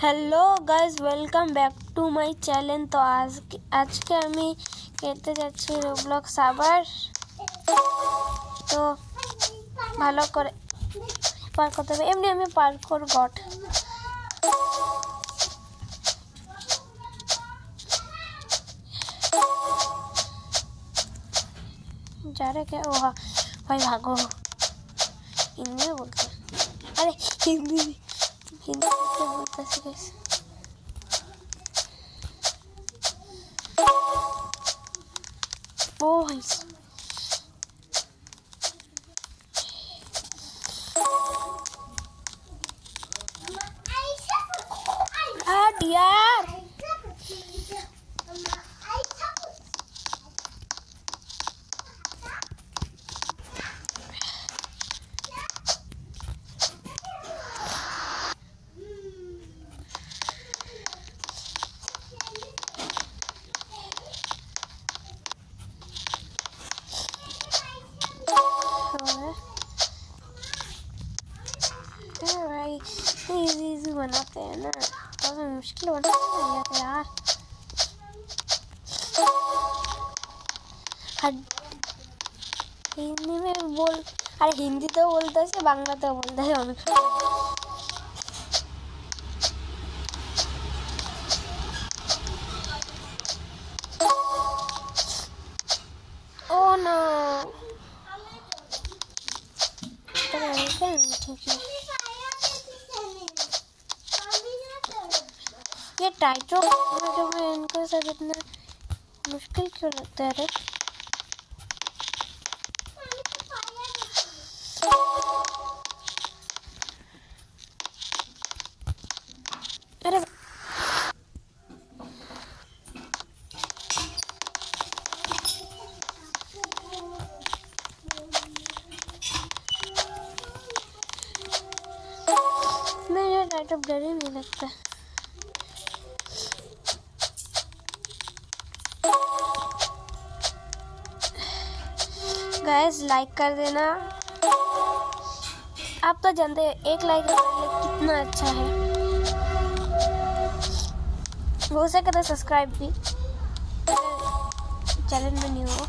Hello guys, welcome back to my channel. তো আজকে আমি খেলতে যাচ্ছি রোবলক্স আবার। তো ভালো করে পার করতে হবে, এমনি আমি পার্কোর গড। যারা কে ও ভাই ভাগো, হিন্দি বলতে, আরে হিন্দি বলতেছি গাইজ। ओ भाई यार इजी बनाते हैं ना, तो मुश्किल बनाते हैं यार। हिंदी में बोल, अरे हिंदी तो बोलते हैं, बांग्ला तो बोलते हैं अनेक ओ नो ठीक है। ये टाइटो में इनके साथ इतना मुश्किल क्यों लगता है? अरे मेरा टाइटो डर ही नहीं लगता। गाइस लाइक कर देना, आप तो जानते हैं एक लाइक कितना अच्छा है। हो सके तो सब्सक्राइब भी, चैनल में नहीं हो।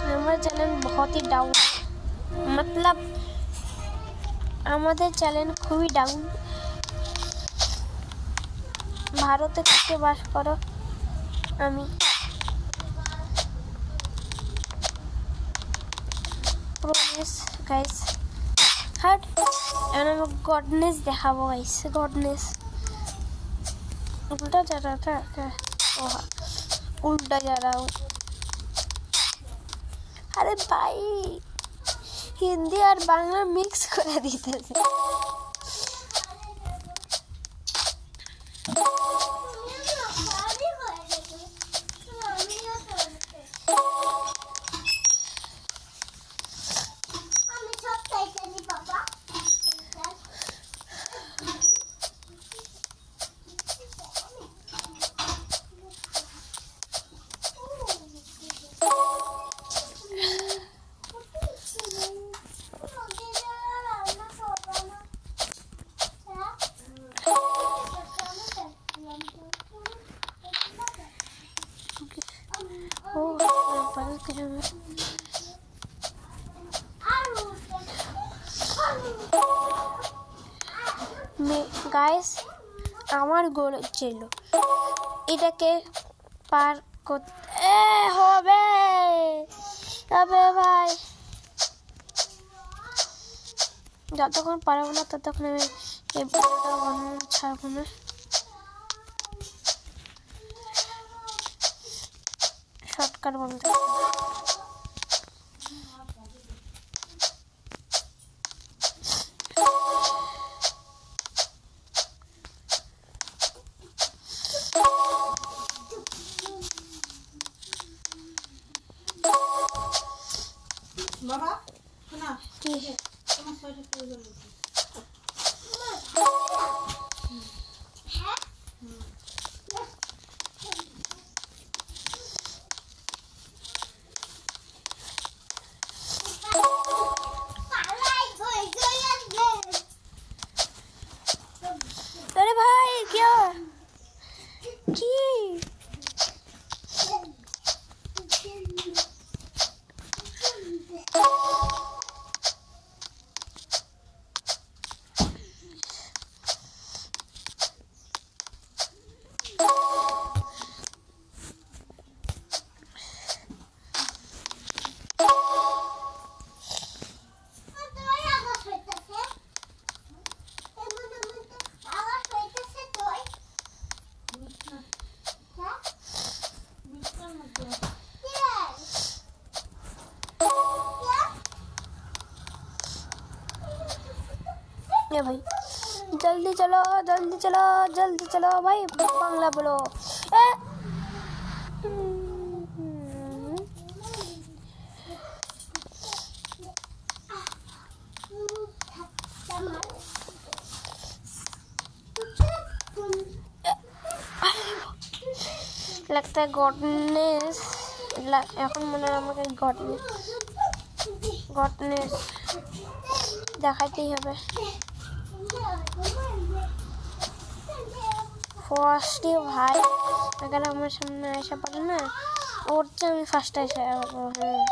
हमारा चैनल बहुत ही डाउन, मतलब আমাদের চ্যানেল খুবই ডাউন। ভারতে থেকে বাস করো, আমি প্রমিস গাইস হাট এন্ড আমি গডনেস দেখাবো গাইস। गॉडनेस उल्टा जा रहा था क्या? ओह उल्टा जा रहा हूँ। अरे भाई हिंदी और बांग्ला मिक्स कर दीते थे। গাইস আমার গোল ছিল এটাকে পার করতে হবে। তবে ভাই যতক্ষণ পারবো না ততক্ষণ আমি এই ভিডিওটা বানানো ছাড়বো না। শর্টকাট বলতে বাবা না কি তোমার শরীরে প্রয়োজন আছে। अरे भाई क्या কি ये भाई जल्दी चलो जल्दी चलो जल्दी चलो भाई बांग्ला बोलो ए लगता है गॉडनेस এখন মনে হয় আমাকে গডনেস দেখাইতেই হবে ফার্স্টে ভাই अगर আমার সামনে আসা পারে না ওর চেয়ে আমি ফার্স্ট আসা হ্যাঁ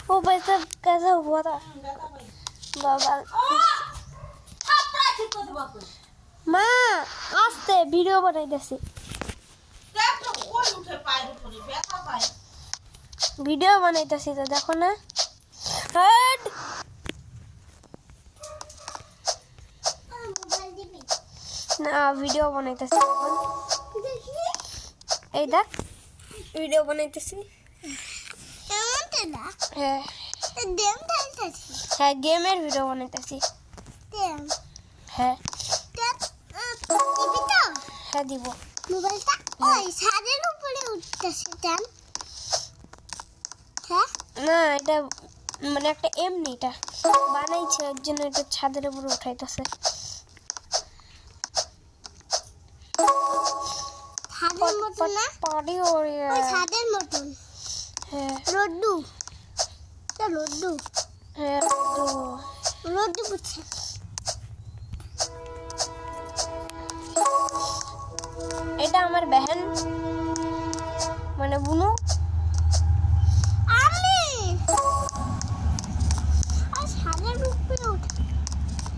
वो पैसा कैसा हुआ था बाबा माँ आस्ते वीडियो बनाई देसी वीडियो बनाई देसी तो देखो ना हट ना वीडियो बनाई देसी ए देख वीडियो बनाई देसी হ্যাঁ হ্যাঁ গেমের ভিডিও বানাইতেছি হ্যাঁ হ্যাঁ দিব মোবাইলটা ওই ছাদের উপরে উঠতেছে কেন হ্যাঁ না এটা মানে একটা এমনি এটা বানাইছে ওর জন্য এটা ছাদের উপরে উঠাইতেছে ছাদের মতন না পাড়ি ওরে ওই ছাদের মতন হ্যাঁ রোদ্দু তো রোদ্দু হ্যাঁ তো রোদ্দু বুঝছে এটা আমার বহন মানে বুনু আমি আর ছাদের উপরে উঠে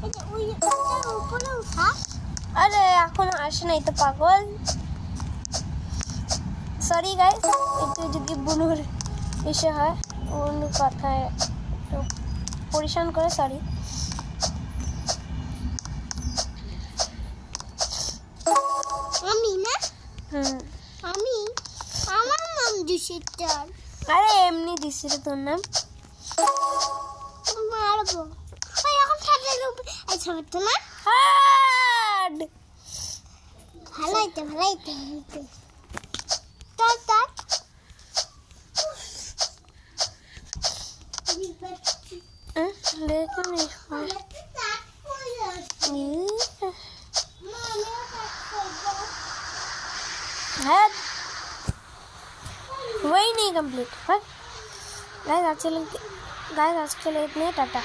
এই যে ওই ওটার উপরে উঠা আরে এখনো আসে নাই তো পাগল সরি গাইস একটু যদি বুনুর এসে হয় অন্য কথায় একটু পরিশান করে সরি আমি না হুম আমি আমার নাম দুশিটার আরে এমনি দিছি রে তোর নাম মারবো ওই এখন ছাদের উপরে এই ছবিটা না হাড ভালাইতে তার তার लेकिन है वही नहीं कंप्लीट गाइस आज के लिए इतने टाटा।